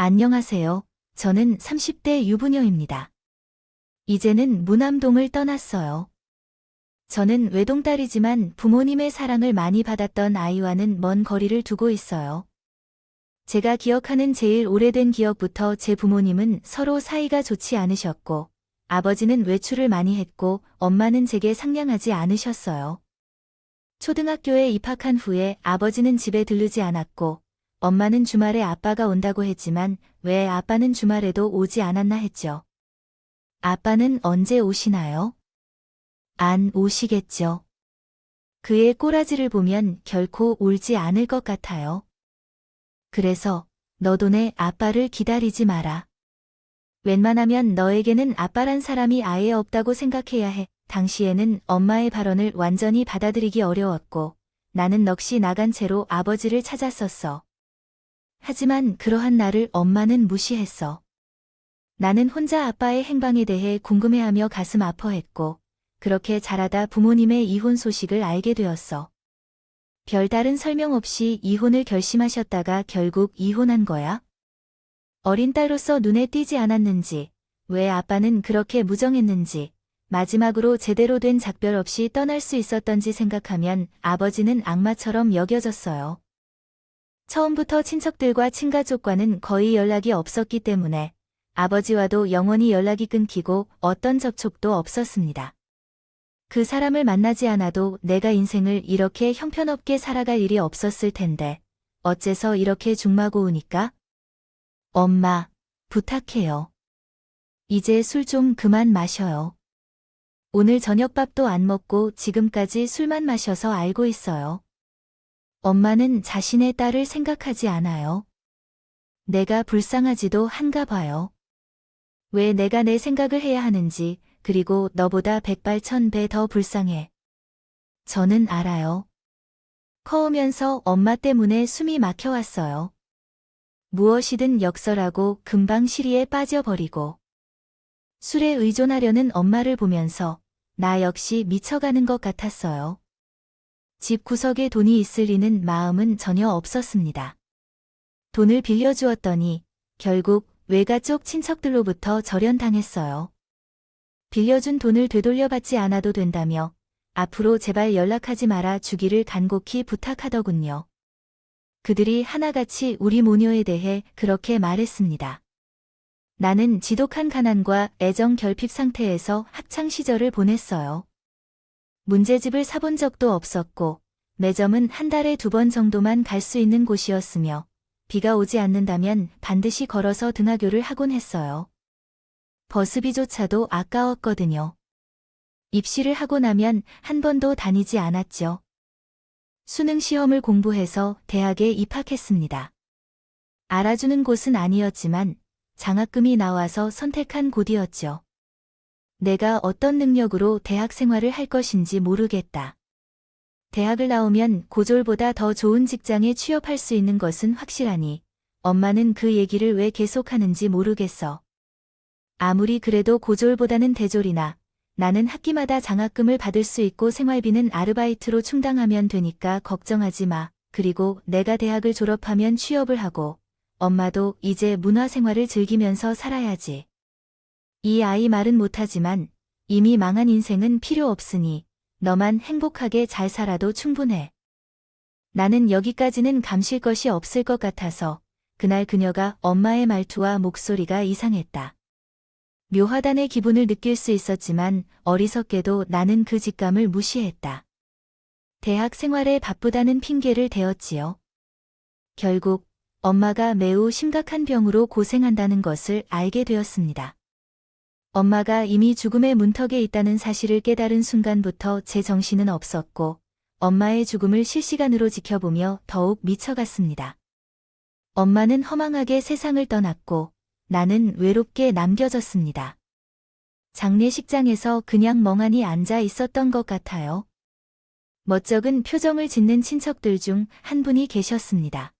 안녕하세요. 저는 30대 유부녀입니다. 이제는 무남동을 떠났어요. 저는 외동딸이지만 부모님의 사랑을 많이 받았던 아이와는 먼 거리를 두고 있어요. 제가 기억하는 제일 오래된 기억부터 제 부모님은 서로 사이가 좋지 않으셨고, 아버지는 외출을 많이 했고, 엄마는 제게 상냥하지 않으셨어요. 초등학교에 입학한 후에 아버지는 집에 들르지 않았고, 엄마는 주말에 아빠가 온다고 했지만 왜 아빠는 주말에도 오지 않았나 했죠. 아빠는 언제 오시나요? 안 오시겠죠. 그의 꼬라지를 보면 결코 울지 않을 것 같아요. 그래서 너도 내 아빠를 기다리지 마라. 웬만하면 너에게는 아빠란 사람이 아예 없다고 생각해야 해. 당시에는 엄마의 발언을 완전히 받아들이기 어려웠고 나는 넋이 나간 채로 아버지를 찾았었어. 하지만 그러한 나를 엄마는 무시했어. 나는 혼자 아빠의 행방에 대해 궁금해하며 가슴 아파했고, 그렇게 자라다 부모님의 이혼 소식을 알게 되었어. 별다른 설명 없이 이혼을 결심하셨다가 결국 이혼한 거야? 어린 딸로서 눈에 띄지 않았는지, 왜 아빠는 그렇게 무정했는지, 마지막으로 제대로 된 작별 없이 떠날 수 있었던지 생각하면 아버지는 악마처럼 여겨졌어요. 처음부터 친척들과 친가족과는 거의 연락이 없었기 때문에 아버지와도 영원히 연락이 끊기고 어떤 접촉도 없었습니다. 그 사람을 만나지 않아도 내가 인생을 이렇게 형편없게 살아갈 일이 없었을 텐데 어째서 이렇게 중마고우니까? 엄마, 부탁해요. 이제 술 좀 그만 마셔요. 오늘 저녁밥도 안 먹고 지금까지 술만 마셔서 알고 있어요. 엄마는 자신의 딸을 생각하지 않아요. 내가 불쌍하지도 한가 봐요. 왜 내가 내 생각을 해야 하는지, 그리고 너보다 백발천배 더 불쌍해. 저는 알아요. 커오면서 엄마 때문에 숨이 막혀왔어요. 무엇이든 역설하고 금방 시리에 빠져버리고 술에 의존하려는 엄마를 보면서 나 역시 미쳐가는 것 같았어요. 집 구석에 돈이 있을 리는 마음은 전혀 없었습니다. 돈을 빌려주었더니 결국 외가 쪽 친척들로부터 절연당했어요. 빌려준 돈을 되돌려받지 않아도 된다며 앞으로 제발 연락하지 마라 주기를 간곡히 부탁하더군요. 그들이 하나같이 우리 모녀에 대해 그렇게 말했습니다. 나는 지독한 가난과 애정 결핍 상태에서 학창시절을 보냈어요. 문제집을 사본 적도 없었고 매점은 한 달에 2번 정도만 갈 수 있는 곳이었으며 비가 오지 않는다면 반드시 걸어서 등하교를 하곤 했어요. 버스비조차도 아까웠거든요. 입시를 하고 나면 한 번도 다니지 않았죠. 수능 시험을 공부해서 대학에 입학했습니다. 알아주는 곳은 아니었지만 장학금이 나와서 선택한 곳이었죠. 내가 어떤 능력으로 대학 생활을 할 것인지 모르겠다. 대학을 나오면 고졸보다 더 좋은 직장에 취업할 수 있는 것은 확실하니 엄마는 그 얘기를 왜 계속하는지 모르겠어. 아무리 그래도 고졸보다는 대졸이나 나는 학기마다 장학금을 받을 수 있고 생활비는 아르바이트로 충당하면 되니까 걱정하지 마. 그리고 내가 대학을 졸업하면 취업을 하고 엄마도 이제 문화생활을 즐기면서 살아야지. 이 아이 말은 못하지만 이미 망한 인생은 필요 없으니 너만 행복하게 잘 살아도 충분해. 나는 여기까지는 감실 것이 없을 것 같아서 그날 그녀가 엄마의 말투와 목소리가 이상했다. 묘하단의 기분을 느낄 수 있었지만 어리석게도 나는 그 직감을 무시했다. 대학 생활에 바쁘다는 핑계를 대었지요. 결국 엄마가 매우 심각한 병으로 고생한다는 것을 알게 되었습니다. 엄마가 이미 죽음의 문턱에 있다는 사실을 깨달은 순간부터 제 정신은 없었고 엄마의 죽음을 실시간으로 지켜보며 더욱 미쳐갔습니다. 엄마는 허망하게 세상을 떠났고 나는 외롭게 남겨졌습니다. 장례식장에서 그냥 멍하니 앉아 있었던 것 같아요. 멋쩍은 표정을 짓는 친척들 중 한 분이 계셨습니다.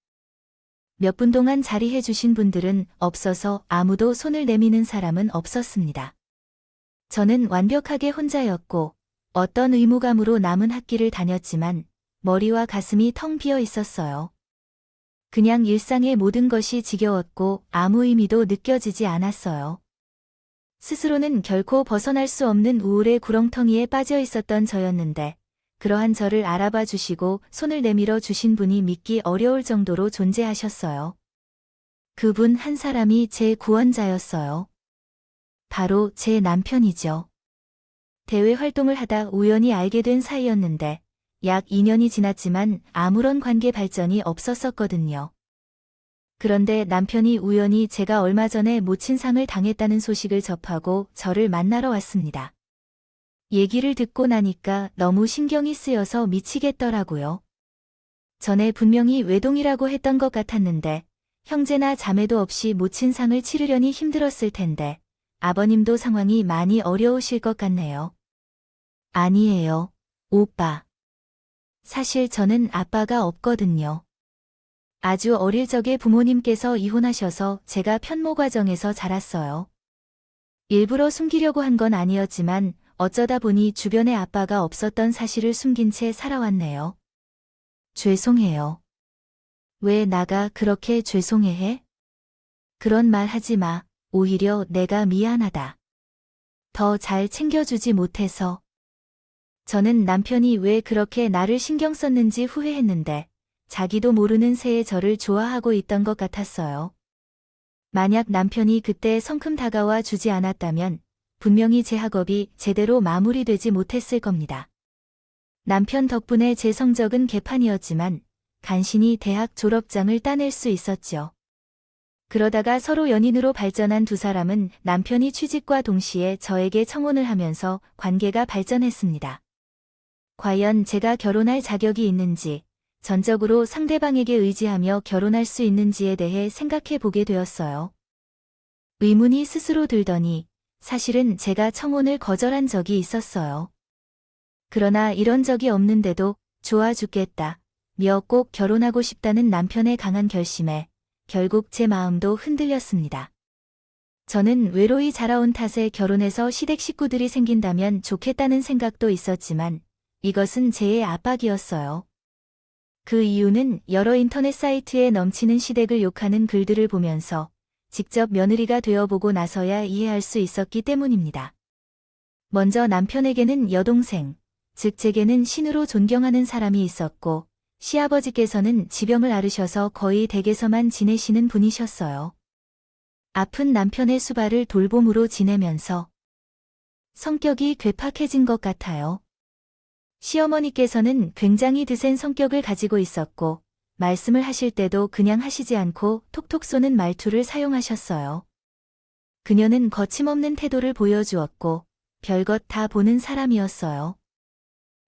몇 분 동안 자리해 주신 분들은 없어서 아무도 손을 내미는 사람은 없었습니다. 저는 완벽하게 혼자였고 어떤 의무감으로 남은 학기를 다녔지만 머리와 가슴이 텅 비어 있었어요. 그냥 일상의 모든 것이 지겨웠고 아무 의미도 느껴지지 않았어요. 스스로는 결코 벗어날 수 없는 우울의 구렁텅이에 빠져 있었던 저였는데, 그러한 저를 알아봐 주시고 손을 내밀어 주신 분이 믿기 어려울 정도로 존재하셨어요. 그분 한 사람이 제 구원자였어요. 바로 제 남편이죠. 대외 활동을 하다 우연히 알게 된 사이였는데, 약 2년이 지났지만 아무런 관계 발전이 없었었거든요. 그런데 남편이 우연히 제가 얼마 전에 모친상을 당했다는 소식을 접하고 저를 만나러 왔습니다. 얘기를 듣고 나니까 너무 신경이 쓰여서 미치겠더라고요. 전에 분명히 외동이라고 했던 것 같았는데, 형제나 자매도 없이 모친상을 치르려니 힘들었을 텐데, 아버님도 상황이 많이 어려우실 것 같네요. 아니에요, 오빠. 사실 저는 아빠가 없거든요. 아주 어릴 적에 부모님께서 이혼하셔서 제가 편모 과정에서 자랐어요. 일부러 숨기려고 한 건 아니었지만 어쩌다 보니 주변에 아빠가 없었던 사실을 숨긴 채 살아왔네요. 죄송해요. 왜 나가 그렇게 죄송해해? 그런 말 하지 마. 오히려 내가 미안하다. 더 잘 챙겨주지 못해서. 저는 남편이 왜 그렇게 나를 신경 썼는지 후회했는데, 자기도 모르는 새에 저를 좋아하고 있던 것 같았어요. 만약 남편이 그때 성큼 다가와 주지 않았다면 분명히 제 학업이 제대로 마무리되지 못했을 겁니다. 남편 덕분에 제 성적은 개판이었지만 간신히 대학 졸업장을 따낼 수 있었죠. 그러다가 서로 연인으로 발전한 두 사람은 남편이 취직과 동시에 저에게 청혼을 하면서 관계가 발전했습니다. 과연 제가 결혼할 자격이 있는지, 전적으로 상대방에게 의지하며 결혼할 수 있는지에 대해 생각해 보게 되었어요. 의문이 스스로 들더니 사실은 제가 청혼을 거절한 적이 있었어요. 그러나 이런 적이 없는데도 좋아 죽겠다, 꼭 결혼하고 싶다는 남편의 강한 결심에 결국 제 마음도 흔들렸습니다. 저는 외로이 자라온 탓에 결혼해서 시댁 식구들이 생긴다면 좋겠다는 생각도 있었지만 이것은 제 압박이었어요. 그 이유는 여러 인터넷 사이트에 넘치는 시댁을 욕하는 글들을 보면서 직접 며느리가 되어보고 나서야 이해할 수 있었기 때문입니다. 먼저 남편에게는 여동생, 즉 제게는 신으로 존경하는 사람이 있었고, 시아버지께서는 지병을 앓으셔서 거의 댁에서만 지내시는 분이셨어요. 아픈 남편의 수발을 돌봄으로 지내면서 성격이 괴팍해진 것 같아요. 시어머니께서는 굉장히 드센 성격을 가지고 있었고, 말씀을 하실 때도 그냥 하시지 않고 톡톡 쏘는 말투를 사용하셨어요. 그녀는 거침없는 태도를 보여주었고, 별것 다 보는 사람이었어요.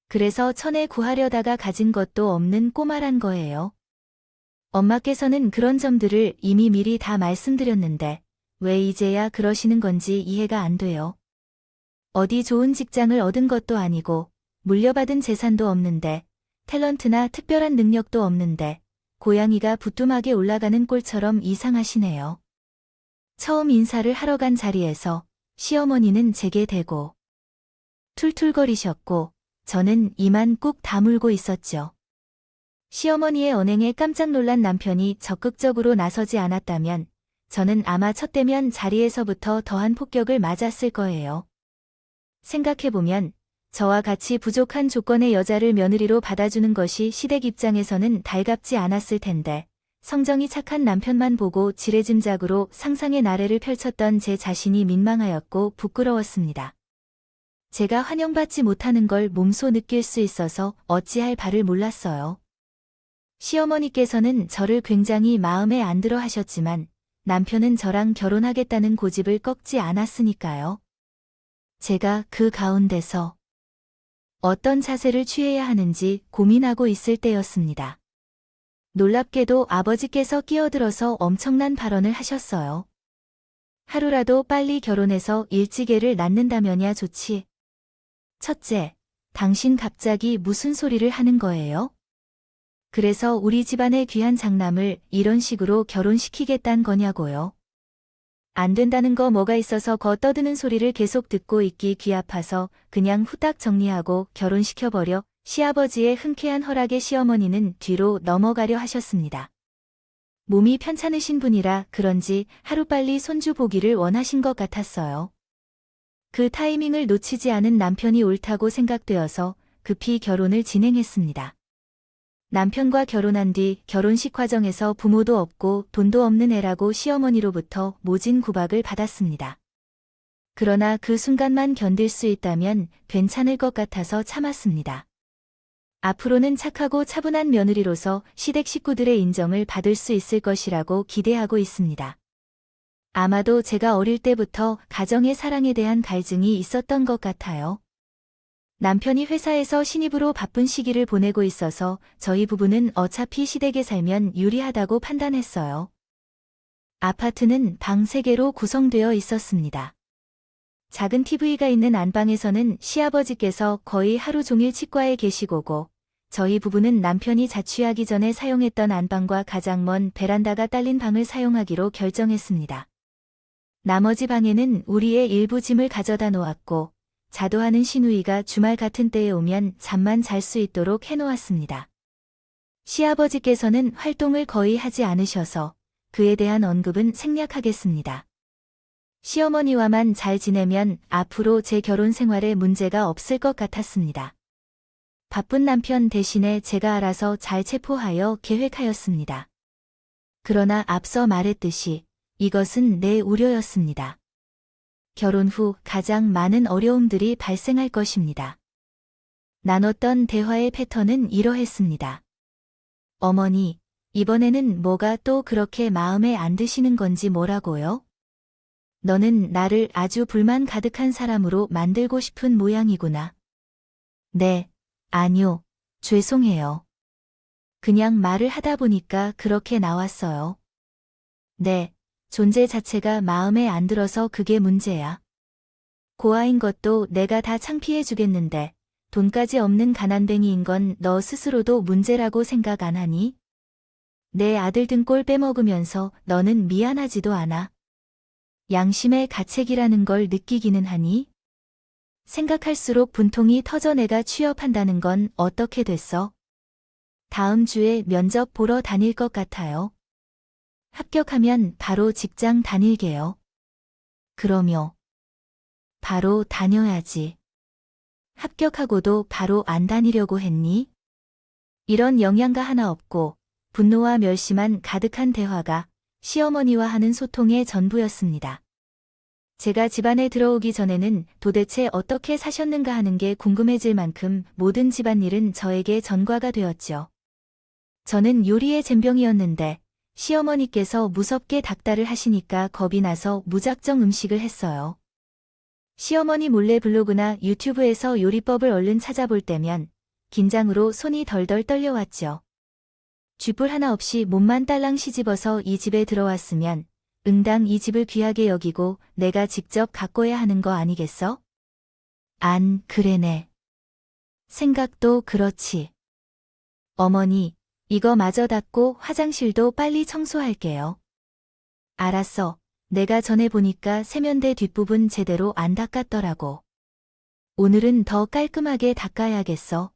그래서 천에 구하려다가 가진 것도 없는 꼬마란 거예요. 엄마께서는 그런 점들을 이미 미리 다 말씀드렸는데, 왜 이제야 그러시는 건지 이해가 안 돼요. 어디 좋은 직장을 얻은 것도 아니고, 물려받은 재산도 없는데, 탤런트나 특별한 능력도 없는데, 고양이가 부뚜막에 올라가는 꼴처럼 이상하시네요. 처음 인사를 하러 간 자리에서 시어머니는 제게 대고 툴툴거리셨고, 저는 이만 꾹 다물고 있었죠. 시어머니의 언행에 깜짝 놀란 남편이 적극적으로 나서지 않았다면, 저는 아마 첫 대면 자리에서부터 더한 폭격을 맞았을 거예요. 생각해보면, 저와 같이 부족한 조건의 여자를 며느리로 받아주는 것이 시댁 입장에서는 달갑지 않았을 텐데, 성정이 착한 남편만 보고 지레짐작으로 상상의 나래를 펼쳤던 제 자신이 민망하였고 부끄러웠습니다. 제가 환영받지 못하는 걸 몸소 느낄 수 있어서 어찌할 바를 몰랐어요. 시어머니께서는 저를 굉장히 마음에 안 들어 하셨지만, 남편은 저랑 결혼하겠다는 고집을 꺾지 않았으니까요. 제가 그 가운데서 어떤 자세를 취해야 하는지 고민하고 있을 때였습니다. 놀랍게도 아버지께서 끼어들어서 엄청난 발언을 하셨어요. 하루라도 빨리 결혼해서 일찍 애를 낳는다면야 좋지. 첫째, 당신 갑자기 무슨 소리를 하는 거예요? 그래서 우리 집안의 귀한 장남을 이런 식으로 결혼시키겠단 거냐고요. 안 된다는 거 뭐가 있어서 떠드는 소리를 계속 듣고 있기 귀 아파서 그냥 후딱 정리하고 결혼시켜버려. 시아버지의 흔쾌한 허락에 시어머니는 뒤로 넘어가려 하셨습니다. 몸이 편찮으신 분이라 그런지 하루빨리 손주 보기를 원하신 것 같았어요. 그 타이밍을 놓치지 않은 남편이 옳다고 생각되어서 급히 결혼을 진행했습니다. 남편과 결혼한 뒤 결혼식 과정에서 부모도 없고 돈도 없는 애라고 시어머니로부터 모진 구박을 받았습니다. 그러나 그 순간만 견딜 수 있다면 괜찮을 것 같아서 참았습니다. 앞으로는 착하고 차분한 며느리로서 시댁 식구들의 인정을 받을 수 있을 것이라고 기대하고 있습니다. 아마도 제가 어릴 때부터 가정의 사랑에 대한 갈증이 있었던 것 같아요. 남편이 회사에서 신입으로 바쁜 시기를 보내고 있어서 저희 부부는 어차피 시댁에 살면 유리하다고 판단했어요. 아파트는 방 3개로 구성되어 있었습니다. 작은 TV가 있는 안방에서는 시아버지께서 거의 하루 종일 치과에 계시고고 저희 부부는 남편이 자취하기 전에 사용했던 안방과 가장 먼 베란다가 딸린 방을 사용하기로 결정했습니다. 나머지 방에는 우리의 일부 짐을 가져다 놓았고 자도하는 시누이가 주말 같은 때에 오면 잠만 잘 수 있도록 해놓았습니다. 시아버지께서는 활동을 거의 하지 않으셔서 그에 대한 언급은 생략하겠습니다. 시어머니와만 잘 지내면 앞으로 제 결혼 생활에 문제가 없을 것 같았습니다. 바쁜 남편 대신에 제가 알아서 잘 체포하여 계획하였습니다. 그러나 앞서 말했듯이 이것은 내 우려였습니다. 결혼 후 가장 많은 어려움들이 발생할 것입니다. 나눴던 대화의 패턴은 이러했습니다. 어머니, 이번에는 뭐가 또 그렇게 마음에 안 드시는 건지 뭐라고요? 너는 나를 아주 불만 가득한 사람으로 만들고 싶은 모양이구나. 네, 아니요, 죄송해요. 그냥 말을 하다 보니까 그렇게 나왔어요. 네, 존재 자체가 마음에 안 들어서 그게 문제야. 고아인 것도 내가 다 창피해 주겠는데 돈까지 없는 가난뱅이인 건 너 스스로도 문제라고 생각 안 하니? 내 아들 등골 빼먹으면서 너는 미안하지도 않아. 양심의 가책이라는 걸 느끼기는 하니? 생각할수록 분통이 터져. 내가 취업한다는 건 어떻게 됐어? 다음 주에 면접 보러 다닐 것 같아요. 합격하면 바로 직장 다닐게요. 그러며 바로 다녀야지. 합격하고도 바로 안 다니려고 했니? 이런 영양가 하나 없고 분노와 멸시만 가득한 대화가 시어머니와 하는 소통의 전부였습니다. 제가 집안에 들어오기 전에는 도대체 어떻게 사셨는가 하는 게 궁금해질 만큼 모든 집안일은 저에게 전과가 되었죠. 저는 요리의 젬병이었는데 시어머니께서 무섭게 닥달을 하시니까 겁이 나서 무작정 음식을 했어요. 시어머니 몰래 블로그나 유튜브에서 요리법을 얼른 찾아볼 때면 긴장으로 손이 덜덜 떨려왔죠. 쥐뿔 하나 없이 몸만 딸랑 시집어서 이 집에 들어왔으면 응당 이 집을 귀하게 여기고 내가 직접 가꿔야 하는 거 아니겠어? 안 그래네. 생각도 그렇지. 어머니, 이거 마저 닦고 화장실도 빨리 청소할게요. 알았어. 내가 전에 보니까 세면대 뒷부분 제대로 안 닦았더라고. 오늘은 더 깔끔하게 닦아야겠어.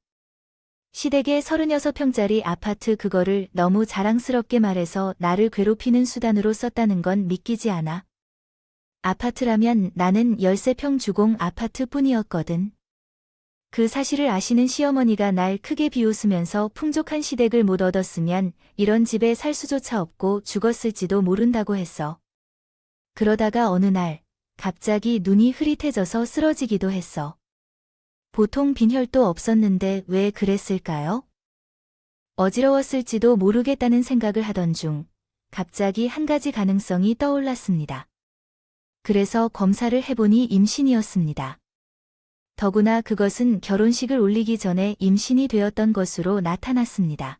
시댁의 36평짜리 아파트 그거를 너무 자랑스럽게 말해서 나를 괴롭히는 수단으로 썼다는 건 믿기지 않아. 아파트라면 나는 13평 주공 아파트뿐이었거든. 그 사실을 아시는 시어머니가 날 크게 비웃으면서 풍족한 시댁을 못 얻었으면 이런 집에 살 수조차 없고 죽었을지도 모른다고 했어. 그러다가 어느 날 갑자기 눈이 흐릿해져서 쓰러지기도 했어. 보통 빈혈도 없었는데 왜 그랬을까요? 어지러웠을지도 모르겠다는 생각을 하던 중 갑자기 한 가지 가능성이 떠올랐습니다. 그래서 검사를 해보니 임신이었습니다. 더구나 그것은 결혼식을 올리기 전에 임신이 되었던 것으로 나타났습니다.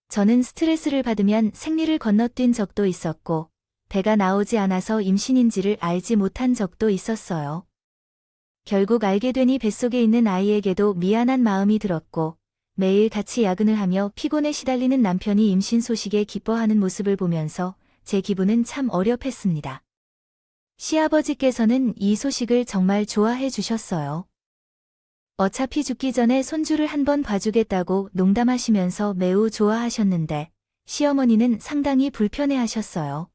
저는 스트레스를 받으면 생리를 건너뛴 적도 있었고 배가 나오지 않아서 임신인지를 알지 못한 적도 있었어요. 결국 알게 되니 뱃속에 있는 아이에게도 미안한 마음이 들었고 매일 같이 야근을 하며 피곤에 시달리는 남편이 임신 소식에 기뻐하는 모습을 보면서 제 기분은 참 어렵했습니다. 시아버지께서는 이 소식을 정말 좋아해 주셨어요. 어차피 죽기 전에 손주를 한번 봐주겠다고 농담하시면서 매우 좋아하셨는데 시어머니는 상당히 불편해하셨어요.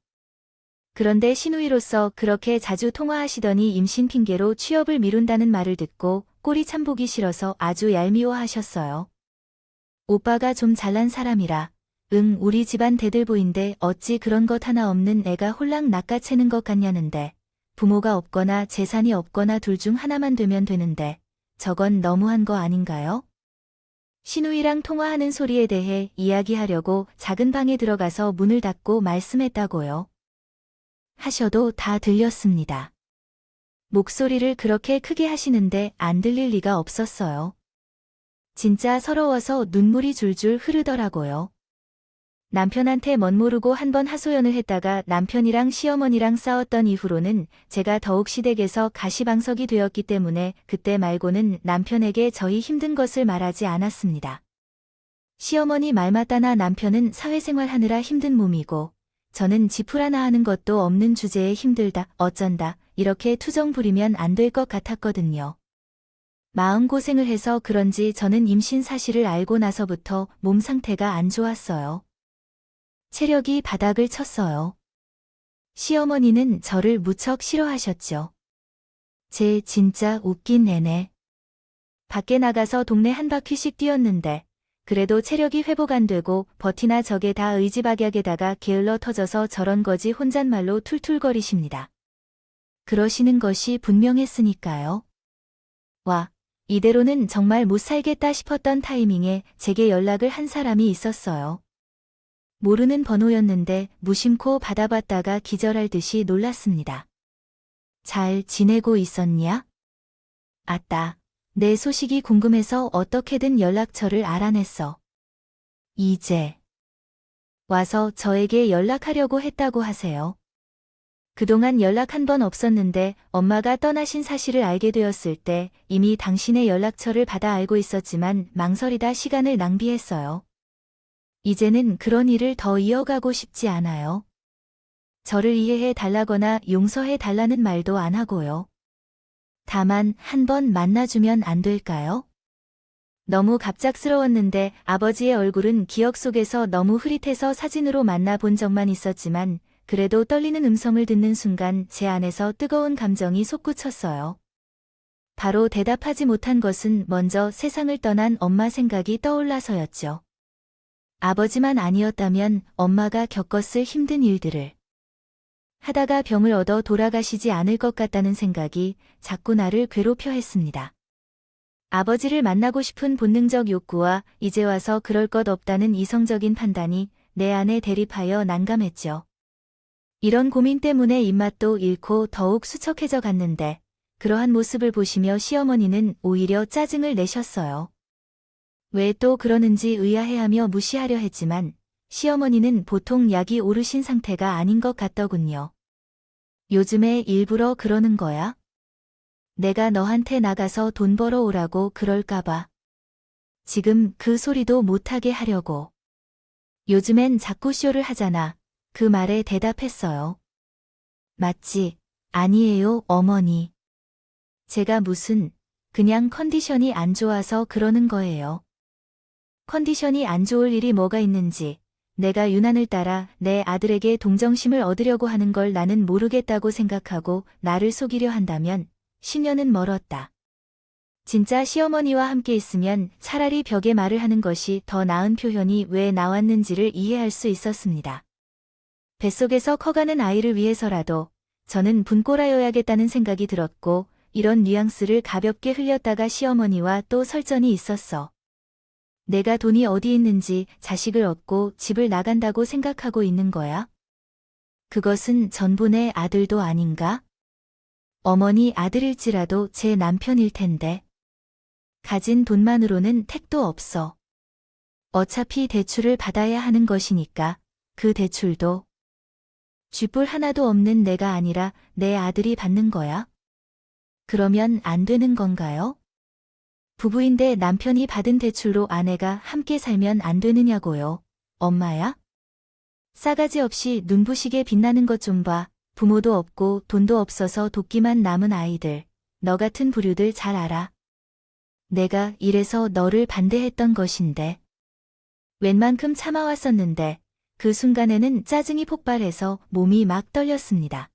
그런데 시누이로서 그렇게 자주 통화하시더니 임신 핑계로 취업을 미룬다는 말을 듣고 꼴이 참 보기 싫어서 아주 얄미워하셨어요. 오빠가 좀 잘난 사람이라 응 우리 집안 대들보인데 어찌 그런 것 하나 없는 애가 홀랑 낚아채는 것 같냐는데 부모가 없거나 재산이 없거나 둘 중 하나만 되면 되는데 저건 너무한 거 아닌가요? 시누이랑 통화하는 소리에 대해 이야기하려고 작은 방에 들어가서 문을 닫고 말씀했다고요. 하셔도 다 들렸습니다. 목소리를 그렇게 크게 하시는데 안 들릴 리가 없었어요. 진짜 서러워서 눈물이 줄줄 흐르더라고요. 남편한테 멋모르고 한번 하소연을 했다가 남편이랑 시어머니랑 싸웠던 이후로는 제가 더욱 시댁에서 가시방석이 되었기 때문에 그때 말고는 남편에게 저희 힘든 것을 말하지 않았습니다. 시어머니 말 맞다나 남편은 사회생활 하느라 힘든 몸이고 저는 지풀 하나 하는 것도 없는 주제에 힘들다, 어쩐다, 이렇게 투정 부리면 안 될 것 같았거든요. 마음고생을 해서 그런지 저는 임신 사실을 알고 나서부터 몸 상태가 안 좋았어요. 체력이 바닥을 쳤어요. 시어머니는 저를 무척 싫어하셨죠. 제 진짜 웃긴 애네. 밖에 나가서 동네 한 바퀴씩 뛰었는데 그래도 체력이 회복 안 되고 버티나 저게 다 의지박약에다가 게을러 터져서 저런 거지 혼잣말로 툴툴거리십니다. 그러시는 것이 분명했으니까요. 와, 이대로는 정말 못 살겠다 싶었던 타이밍에 제게 연락을 한 사람이 있었어요. 모르는 번호였는데 무심코 받아봤다가 기절할 듯이 놀랐습니다. 잘 지내고 있었냐? 아따. 내 소식이 궁금해서 어떻게든 연락처를 알아냈어. 이제 와서 저에게 연락하려고 했다고 하세요. 그동안 연락 한 번 없었는데 엄마가 떠나신 사실을 알게 되었을 때 이미 당신의 연락처를 받아 알고 있었지만 망설이다 시간을 낭비했어요. 이제는 그런 일을 더 이어가고 싶지 않아요. 저를 이해해 달라거나 용서해 달라는 말도 안 하고요. 다만 한 번 만나주면 안 될까요? 너무 갑작스러웠는데 아버지의 얼굴은 기억 속에서 너무 흐릿해서 사진으로 만나본 적만 있었지만 그래도 떨리는 음성을 듣는 순간 제 안에서 뜨거운 감정이 솟구쳤어요. 바로 대답하지 못한 것은 먼저 세상을 떠난 엄마 생각이 떠올라서였죠. 아버지만 아니었다면 엄마가 겪었을 힘든 일들을 하다가 병을 얻어 돌아가시지 않을 것 같다는 생각이 자꾸 나를 괴롭혀 했습니다. 아버지를 만나고 싶은 본능적 욕구와 이제 와서 그럴 것 없다는 이성적인 판단이 내 안에 대립하여 난감했죠. 이런 고민 때문에 입맛도 잃고 더욱 수척해져 갔는데 그러한 모습을 보시며 시어머니는 오히려 짜증을 내셨어요. 왜 또 그러는지 의아해하며 무시하려 했지만 시어머니는 보통 약이 오르신 상태가 아닌 것 같더군요. 요즘에 일부러 그러는 거야? 내가 너한테 나가서 돈 벌어 오라고 그럴까봐. 지금 그 소리도 못하게 하려고. 요즘엔 자꾸 쇼를 하잖아. 그 말에 대답했어요. 맞지? 아니에요, 어머니. 제가 무슨, 그냥 컨디션이 안 좋아서 그러는 거예요. 컨디션이 안 좋을 일이 뭐가 있는지, 내가 유난을 따라 내 아들에게 동정심을 얻으려고 하는 걸 나는 모르겠다고 생각하고 나를 속이려 한다면 10년은 멀었다. 진짜 시어머니와 함께 있으면 차라리 벽에 말을 하는 것이 더 나은 표현이 왜 나왔는지를 이해할 수 있었습니다. 뱃속에서 커가는 아이를 위해서라도 저는 분꼬라여야겠다는 생각이 들었고 이런 뉘앙스를 가볍게 흘렸다가 시어머니와 또 설전이 있었어. 내가 돈이 어디 있는지 자식을 얻고 집을 나간다고 생각하고 있는 거야? 그것은 전부 내 아들도 아닌가? 어머니 아들일지라도 제 남편일 텐데. 가진 돈만으로는 택도 없어. 어차피 대출을 받아야 하는 것이니까 그 대출도 쥐뿔 하나도 없는 내가 아니라 내 아들이 받는 거야? 그러면 안 되는 건가요? 부부인데 남편이 받은 대출로 아내가 함께 살면 안 되느냐고요. 엄마야? 싸가지 없이 눈부시게 빛나는 것 좀 봐. 부모도 없고 돈도 없어서 돕기만 남은 아이들. 너 같은 부류들 잘 알아. 내가 이래서 너를 반대했던 것인데. 웬만큼 참아왔었는데 그 순간에는 짜증이 폭발해서 몸이 막 떨렸습니다.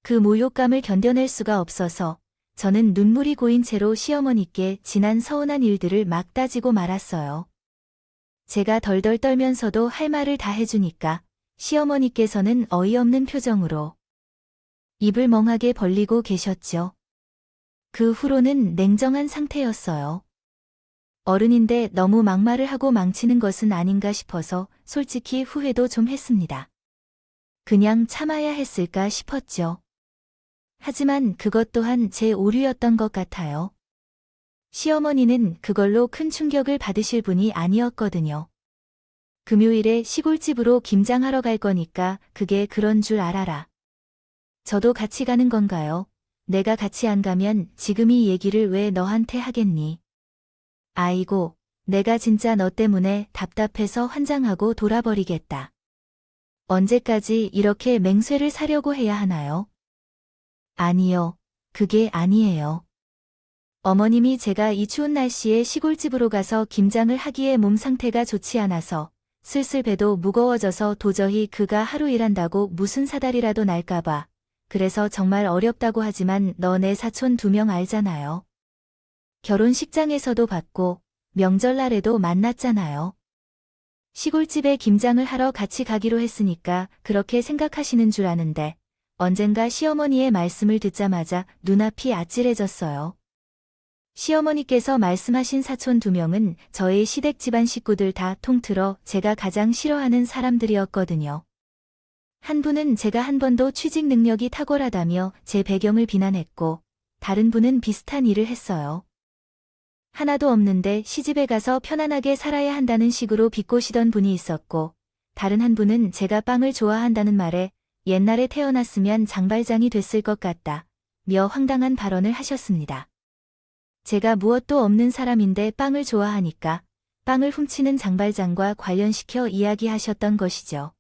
그 모욕감을 견뎌낼 수가 없어서 저는 눈물이 고인 채로 시어머니께 지난 서운한 일들을 막 따지고 말았어요. 제가 덜덜 떨면서도 할 말을 다 해주니까 시어머니께서는 어이없는 표정으로 입을 멍하게 벌리고 계셨죠. 그 후로는 냉정한 상태였어요. 어른인데 너무 막말을 하고 망치는 것은 아닌가 싶어서 솔직히 후회도 좀 했습니다. 그냥 참아야 했을까 싶었죠. 하지만 그것 또한 제 오류였던 것 같아요. 시어머니는 그걸로 큰 충격을 받으실 분이 아니었거든요. 금요일에 시골집으로 김장하러 갈 거니까 그게 그런 줄 알아라. 저도 같이 가는 건가요? 내가 같이 안 가면 지금 이 얘기를 왜 너한테 하겠니? 아이고, 내가 진짜 너 때문에 답답해서 환장하고 돌아버리겠다. 언제까지 이렇게 맹세를 사려고 해야 하나요? 아니요, 그게 아니에요. 어머님이 제가 이 추운 날씨에 시골집으로 가서 김장을 하기에 몸 상태가 좋지 않아서 슬슬 배도 무거워져서 도저히 그가 하루 일한다고 무슨 사달이라도 날까봐. 그래서 정말 어렵다고 하지만 너네 사촌 2명 알잖아요. 결혼식장에서도 봤고 명절날에도 만났잖아요. 시골집에 김장을 하러 같이 가기로 했으니까 그렇게 생각하시는 줄 아는데 언젠가 시어머니의 말씀을 듣자마자 눈앞이 아찔해졌어요. 시어머니께서 말씀하신 사촌 2명은 저의 시댁 집안 식구들 다 통틀어 제가 가장 싫어하는 사람들이었거든요. 한 분은 제가 한 번도 취직 능력이 탁월하다며 제 배경을 비난했고 다른 분은 비슷한 일을 했어요. 하나도 없는데 시집에 가서 편안하게 살아야 한다는 식으로 비꼬시던 분이 있었고 다른 한 분은 제가 빵을 좋아한다는 말에 옛날에 태어났으면 장발장이 됐을 것 같다 며 황당한 발언을 하셨습니다. 제가 무엇도 없는 사람인데 빵을 좋아하니까 빵을 훔치는 장발장과 관련시켜 이야기하셨던 것이죠.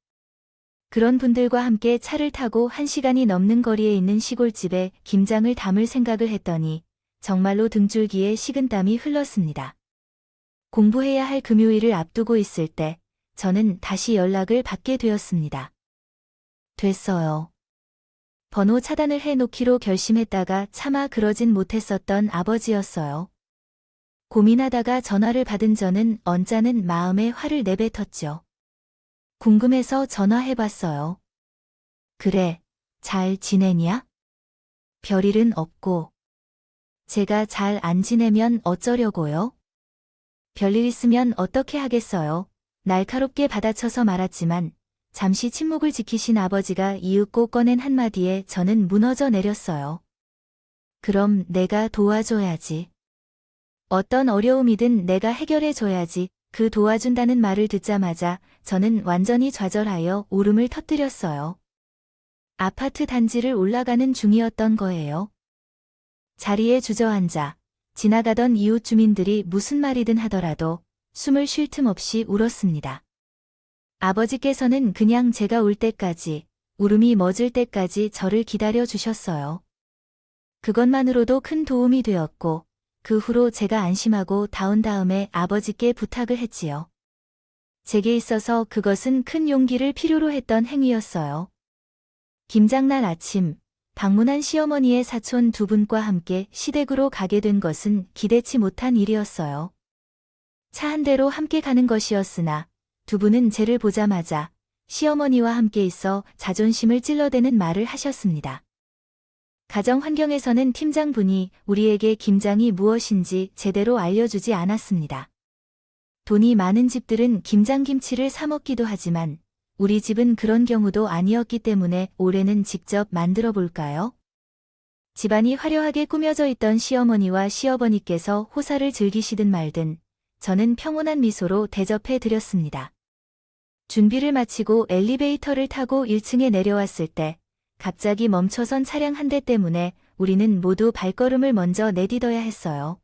그런 분들과 함께 차를 타고 1시간이 넘는 거리에 있는 시골집에 김장을 담을 생각을 했더니 정말로 등줄기에 식은땀이 흘렀습니다. 공부해야 할 금요일을 앞두고 있을 때 저는 다시 연락을 받게 되었습니다. 됐어요. 번호 차단을 해놓기로 결심했다가 차마 그러진 못했었던 아버지였어요. 고민하다가 전화를 받은 저는 언짢은 마음에 화를 내뱉었죠. 궁금해서 전화해봤어요. 그래, 잘 지내냐? 별일은 없고. 제가 잘 안 지내면 어쩌려고요? 별일 있으면 어떻게 하겠어요? 날카롭게 받아쳐서 말았지만 잠시 침묵을 지키신 아버지가 이윽고 꺼낸 한마디에 저는 무너져 내렸어요. 그럼 내가 도와줘야지. 어떤 어려움이든 내가 해결해줘야지. 그 도와준다는 말을 듣자마자 저는 완전히 좌절하여 울음을 터뜨렸어요. 아파트 단지를 올라가는 중이었던 거예요. 자리에 주저앉아 지나가던 이웃 주민들이 무슨 말이든 하더라도 숨을 쉴 틈 없이 울었습니다. 아버지께서는 그냥 제가 울 때까지, 울음이 멎을 때까지 저를 기다려 주셨어요. 그것만으로도 큰 도움이 되었고 그 후로 제가 안심하고 다운 다음에 아버지께 부탁을 했지요. 제게 있어서 그것은 큰 용기를 필요로 했던 행위였어요. 김장날 아침, 방문한 시어머니의 사촌 2분과 함께 시댁으로 가게 된 것은 기대치 못한 일이었어요. 차 한 대로 함께 가는 것이었으나 2분은 제를 보자마자 시어머니와 함께 있어 자존심을 찔러대는 말을 하셨습니다. 가정 환경에서는 팀장분이 우리에게 김장이 무엇인지 제대로 알려주지 않았습니다. 돈이 많은 집들은 김장김치를 사 먹기도 하지만 우리 집은 그런 경우도 아니었기 때문에 올해는 직접 만들어 볼까요? 집안이 화려하게 꾸며져 있던 시어머니와 시어버니께서 호사를 즐기시든 말든 저는 평온한 미소로 대접해 드렸습니다. 준비를 마치고 엘리베이터를 타고 1층에 내려왔을 때 갑자기 멈춰선 차량 한 대 때문에 우리는 모두 발걸음을 먼저 내딛어야 했어요.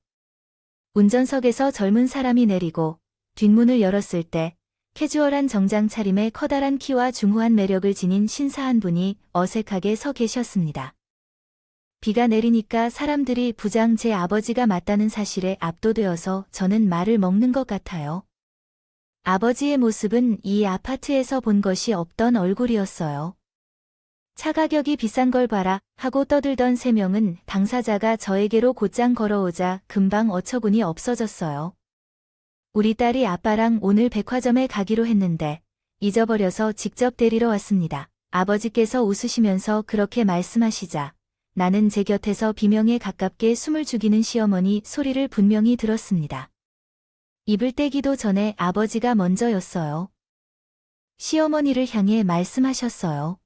운전석에서 젊은 사람이 내리고 뒷문을 열었을 때 캐주얼한 정장 차림에 커다란 키와 중후한 매력을 지닌 신사 한 분이 어색하게 서 계셨습니다. 비가 내리니까 사람들이 부장 제 아버지가 맞다는 사실에 압도되어서 저는 말을 먹는 것 같아요. 아버지의 모습은 이 아파트에서 본 것이 없던 얼굴이었어요. 차 가격이 비싼 걸 봐라 하고 떠들던 세 명은 당사자가 저에게로 곧장 걸어오자 금방 어처구니 없어졌어요. 우리 딸이 아빠랑 오늘 백화점에 가기로 했는데 잊어버려서 직접 데리러 왔습니다. 아버지께서 웃으시면서 그렇게 말씀하시자 나는 제 곁에서 비명에 가깝게 숨을 죽이는 시어머니 소리를 분명히 들었습니다. 입을 떼기도 전에 아버지가 먼저였어요. 시어머니를 향해 말씀하셨어요.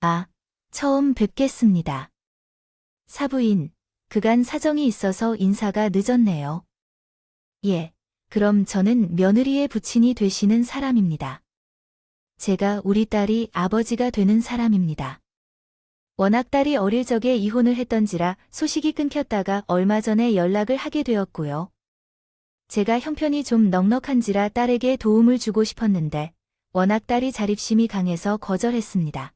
아, 처음 뵙겠습니다. 사부인, 그간 사정이 있어서 인사가 늦었네요. 예, 그럼 저는 며느리의 부친이 되시는 사람입니다. 제가 우리 딸이 아버지가 되는 사람입니다. 워낙 딸이 어릴 적에 이혼을 했던지라 소식이 끊겼다가 얼마 전에 연락을 하게 되었고요. 제가 형편이 좀 넉넉한지라 딸에게 도움을 주고 싶었는데 워낙 딸이 자립심이 강해서 거절했습니다.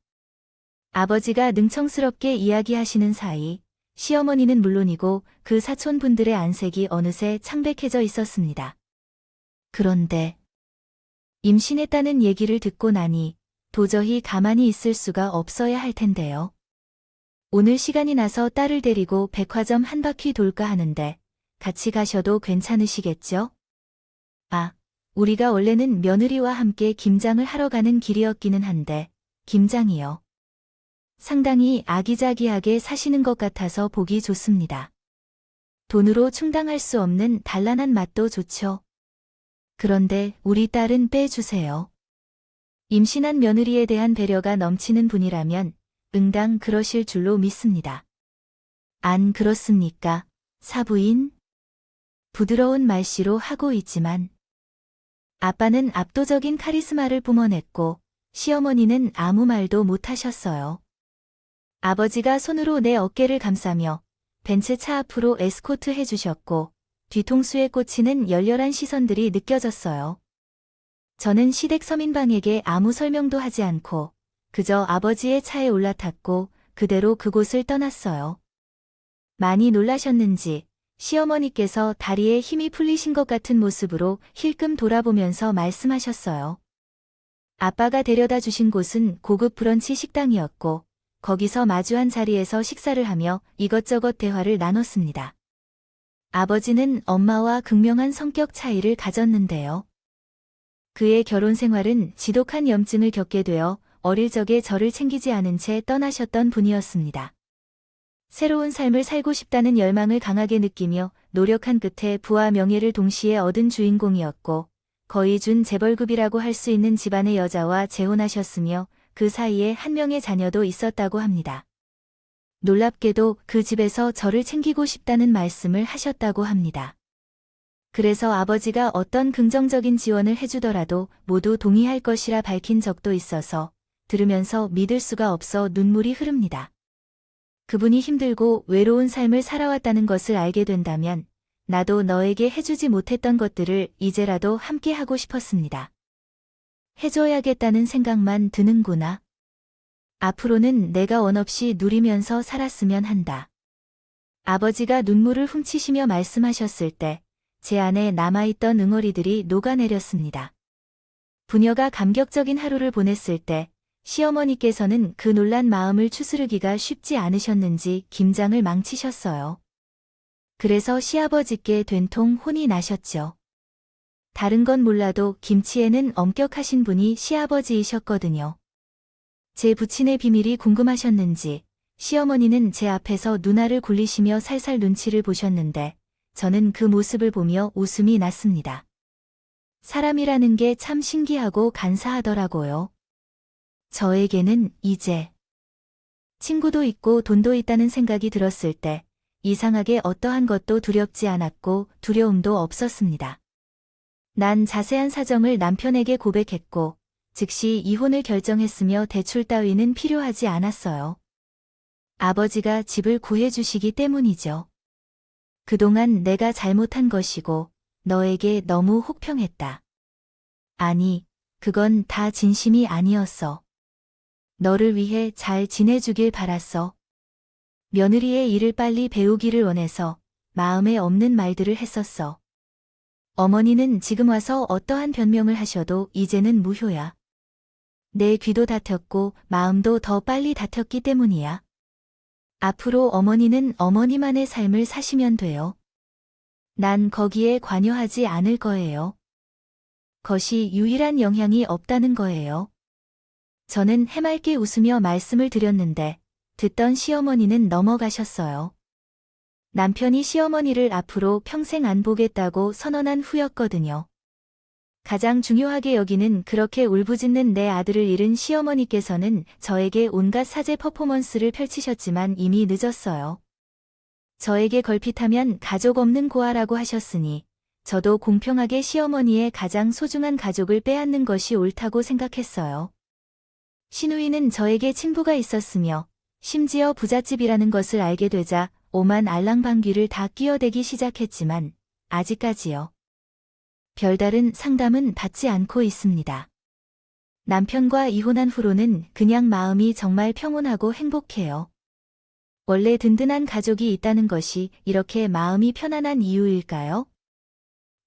아버지가 능청스럽게 이야기하시는 사이 시어머니는 물론이고 그 사촌분들의 안색이 어느새 창백해져 있었습니다. 그런데 임신했다는 얘기를 듣고 나니 도저히 가만히 있을 수가 없어야 할 텐데요. 오늘 시간이 나서 딸을 데리고 백화점 한 바퀴 돌까 하는데 같이 가셔도 괜찮으시겠죠? 아, 우리가 원래는 며느리와 함께 김장을 하러 가는 길이었기는 한데 김장이요. 상당히 아기자기하게 사시는 것 같아서 보기 좋습니다. 돈으로 충당할 수 없는 단란한 맛도 좋죠. 그런데 우리 딸은 빼주세요. 임신한 며느리에 대한 배려가 넘치는 분이라면 응당 그러실 줄로 믿습니다. 안 그렇습니까, 사부인? 부드러운 말씨로 하고 있지만 아빠는 압도적인 카리스마를 뿜어냈고 시어머니는 아무 말도 못하셨어요. 아버지가 손으로 내 어깨를 감싸며 벤츠 차 앞으로 에스코트 해주셨고 뒤통수에 꽂히는 열렬한 시선들이 느껴졌어요. 저는 시댁 서민방에게 아무 설명도 하지 않고 그저 아버지의 차에 올라탔고 그대로 그곳을 떠났어요. 많이 놀라셨는지 시어머니께서 다리에 힘이 풀리신 것 같은 모습으로 힐끔 돌아보면서 말씀하셨어요. 아빠가 데려다 주신 곳은 고급 브런치 식당이었고 거기서 마주한 자리에서 식사를 하며 이것저것 대화를 나눴습니다. 아버지는 엄마와 극명한 성격 차이를 가졌는데요. 그의 결혼 생활은 지독한 염증을 겪게 되어 어릴 적에 저를 챙기지 않은 채 떠나셨던 분이었습니다. 새로운 삶을 살고 싶다는 열망을 강하게 느끼며 노력한 끝에 부와 명예를 동시에 얻은 주인공이었고 거의 준 재벌급이라고 할 수 있는 집안의 여자와 재혼하셨으며 그 사이에 한 명의 자녀도 있었다고 합니다. 놀랍게도 그 집에서 저를 챙기고 싶다는 말씀을 하셨다고 합니다. 그래서 아버지가 어떤 긍정적인 지원을 해주더라도 모두 동의할 것이라 밝힌 적도 있어서 들으면서 믿을 수가 없어 눈물이 흐릅니다. 그분이 힘들고 외로운 삶을 살아왔다는 것을 알게 된다면 나도 너에게 해주지 못했던 것들을 이제라도 함께 하고 싶었습니다. 해줘야겠다는 생각만 드는구나. 앞으로는 내가 원 없이 누리면서 살았으면 한다. 아버지가 눈물을 훔치시며 말씀하셨을 때 제 안에 남아있던 응어리들이 녹아내렸습니다. 부녀가 감격적인 하루를 보냈을 때 시어머니께서는 그 놀란 마음을 추스르기가 쉽지 않으셨는지 김장을 망치셨어요. 그래서 시아버지께 된통 혼이 나셨죠. 다른 건 몰라도 김치에는 엄격하신 분이 시아버지이셨거든요. 제 부친의 비밀이 궁금하셨는지 시어머니는 제 앞에서 누나를 굴리시며 살살 눈치를 보셨는데 저는 그 모습을 보며 웃음이 났습니다. 사람이라는 게 참 신기하고 간사하더라고요. 저에게는 이제 친구도 있고 돈도 있다는 생각이 들었을 때 이상하게 어떠한 것도 두렵지 않았고 두려움도 없었습니다. 난 자세한 사정을 남편에게 고백했고 즉시 이혼을 결정했으며 대출 따위는 필요하지 않았어요. 아버지가 집을 구해주시기 때문이죠. 그동안 내가 잘못한 것이고 너에게 너무 혹평했다. 아니, 그건 다 진심이 아니었어. 너를 위해 잘 지내주길 바랐어. 며느리의 일을 빨리 배우기를 원해서 마음에 없는 말들을 했었어. 어머니는 지금 와서 어떠한 변명을 하셔도 이제는 무효야. 내 귀도 닫혔고 마음도 더 빨리 닫혔기 때문이야. 앞으로 어머니는 어머니만의 삶을 사시면 돼요. 난 거기에 관여하지 않을 거예요. 것이 유일한 영향이 없다는 거예요. 저는 해맑게 웃으며 말씀을 드렸는데 듣던 시어머니는 넘어가셨어요. 남편이 시어머니를 앞으로 평생 안 보겠다고 선언한 후였거든요. 가장 중요하게 여기는 그렇게 울부짖는 내 아들을 잃은 시어머니께서는 저에게 온갖 사죄 퍼포먼스를 펼치셨지만 이미 늦었어요. 저에게 걸핏하면 가족 없는 고아라고 하셨으니 저도 공평하게 시어머니의 가장 소중한 가족을 빼앗는 것이 옳다고 생각했어요. 시누이는 저에게 친부가 있었으며 심지어 부잣집이라는 것을 알게 되자 오만 알랑방귀를 다 끼어대기 시작했지만 아직까지요. 별다른 상담은 받지 않고 있습니다. 남편과 이혼한 후로는 그냥 마음이 정말 평온하고 행복해요. 원래 든든한 가족이 있다는 것이 이렇게 마음이 편안한 이유일까요?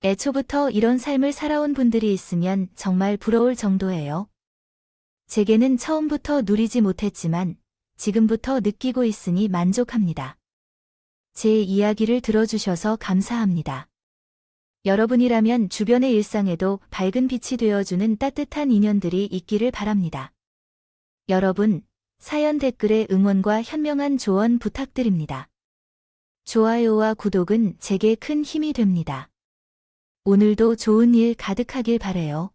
애초부터 이런 삶을 살아온 분들이 있으면 정말 부러울 정도예요. 제게는 처음부터 누리지 못했지만 지금부터 느끼고 있으니 만족합니다. 제 이야기를 들어주셔서 감사합니다. 여러분이라면 주변의 일상에도 밝은 빛이 되어주는 따뜻한 인연들이 있기를 바랍니다. 여러분, 사연 댓글에 응원과 현명한 조언 부탁드립니다. 좋아요와 구독은 제게 큰 힘이 됩니다. 오늘도 좋은 일 가득하길 바래요.